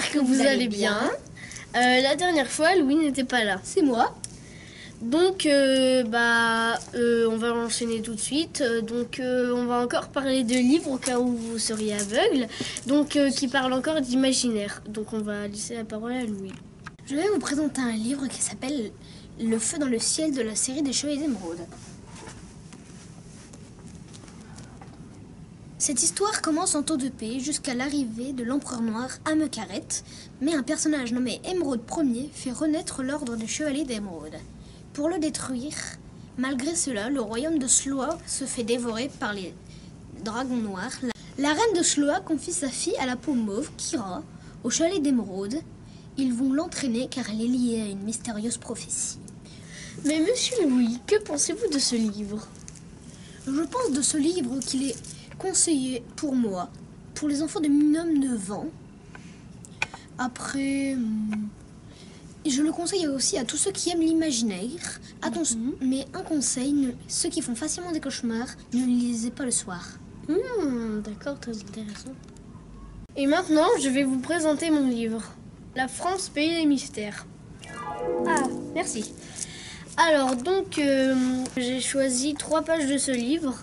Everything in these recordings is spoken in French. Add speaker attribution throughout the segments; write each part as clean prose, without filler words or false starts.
Speaker 1: j'espère que vous allez bien. La dernière fois, Louis n'était pas là.
Speaker 2: C'est moi.
Speaker 1: Donc, on va enchaîner tout de suite. On va encore parler de livres au cas où vous seriez aveugle. Qui parle encore d'imaginaire. Donc, on va laisser la parole à Louis.
Speaker 2: Je vais vous présenter un livre qui s'appelle Le feu dans le ciel de la série des Chevaliers d'Émeraude. Cette histoire commence en temps de paix jusqu'à l'arrivée de l'empereur noir Ameucaret, mais un personnage nommé Émeraude Ier fait renaître l'ordre des Chevaliers d'Émeraude. Pour le détruire, malgré cela, le royaume de Sloa se fait dévorer par les dragons noirs. La reine de Sloa confie sa fille à la peau mauve, Kira, au Chevalier d'Émeraude. Ils vont l'entraîner car elle est liée à une mystérieuse prophétie.
Speaker 1: Mais monsieur Louis, que pensez-vous de ce livre?
Speaker 2: Je pense de ce livre qu'il est conseillé pour moi, pour les enfants de minimum 9 ans. Après, je le conseille aussi à tous ceux qui aiment l'imaginaire. Attention, mais un conseil, ceux qui font facilement des cauchemars, ne le lisez pas le soir.
Speaker 1: D'accord, très intéressant. Et maintenant, je vais vous présenter mon livre. La France, pays des mystères.
Speaker 2: Ah, merci.
Speaker 1: Alors, j'ai choisi 3 pages de ce livre.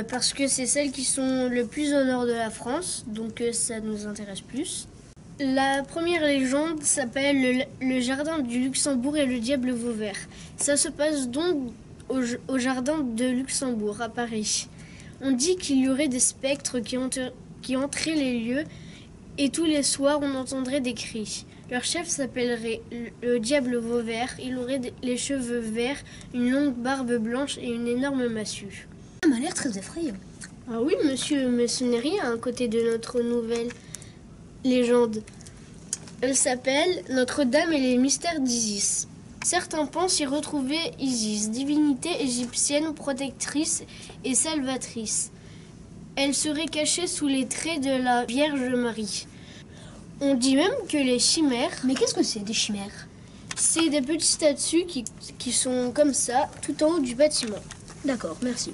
Speaker 1: Parce que c'est celles qui sont le plus au nord de la France, donc ça nous intéresse plus. La première légende s'appelle le jardin du Luxembourg et le diable Vauvert. Ça se passe donc au jardin de Luxembourg, à Paris. On dit qu'il y aurait des spectres qui hantraient les lieux et tous les soirs on entendrait des cris. Leur chef s'appellerait le diable Vauvert, il aurait les cheveux verts, une longue barbe blanche et une énorme massue.
Speaker 2: Ça m'a l'air très effrayant.
Speaker 1: Ah oui, monsieur, mais ce n'est rien à côté de notre nouvelle légende. Elle s'appelle Notre-Dame et les mystères d'Isis. Certains pensent y retrouver Isis, divinité égyptienne protectrice et salvatrice. Elle serait cachée sous les traits de la Vierge Marie. On dit même que les chimères...
Speaker 2: Mais qu'est-ce que c'est, des chimères?
Speaker 1: C'est des petites statues qui sont comme ça, tout en haut du bâtiment.
Speaker 2: D'accord, merci.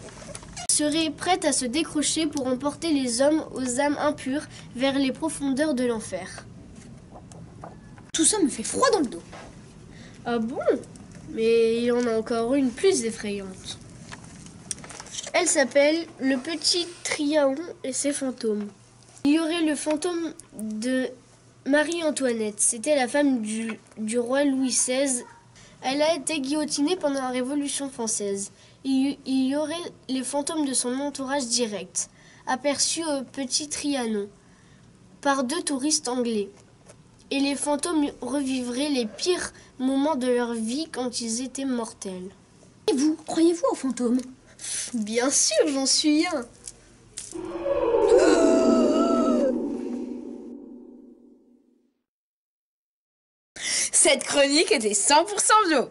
Speaker 1: Serait prête à se décrocher pour emporter les hommes aux âmes impures vers les profondeurs de l'enfer.
Speaker 2: Tout ça me fait froid dans le dos.
Speaker 1: Ah bon? Mais il y en a encore une plus effrayante. Elle s'appelle Le Petit Trianon et ses fantômes. Il y aurait le fantôme de Marie-Antoinette. C'était la femme du roi Louis XVI. Elle a été guillotinée pendant la Révolution française. Il y aurait les fantômes de son entourage direct, aperçus au Petit Trianon, par 2 touristes anglais. Et les fantômes revivraient les pires moments de leur vie quand ils étaient mortels.
Speaker 2: Et vous, croyez-vous aux fantômes?
Speaker 1: Bien sûr, j'en suis un.
Speaker 3: Cette chronique était 100% bio.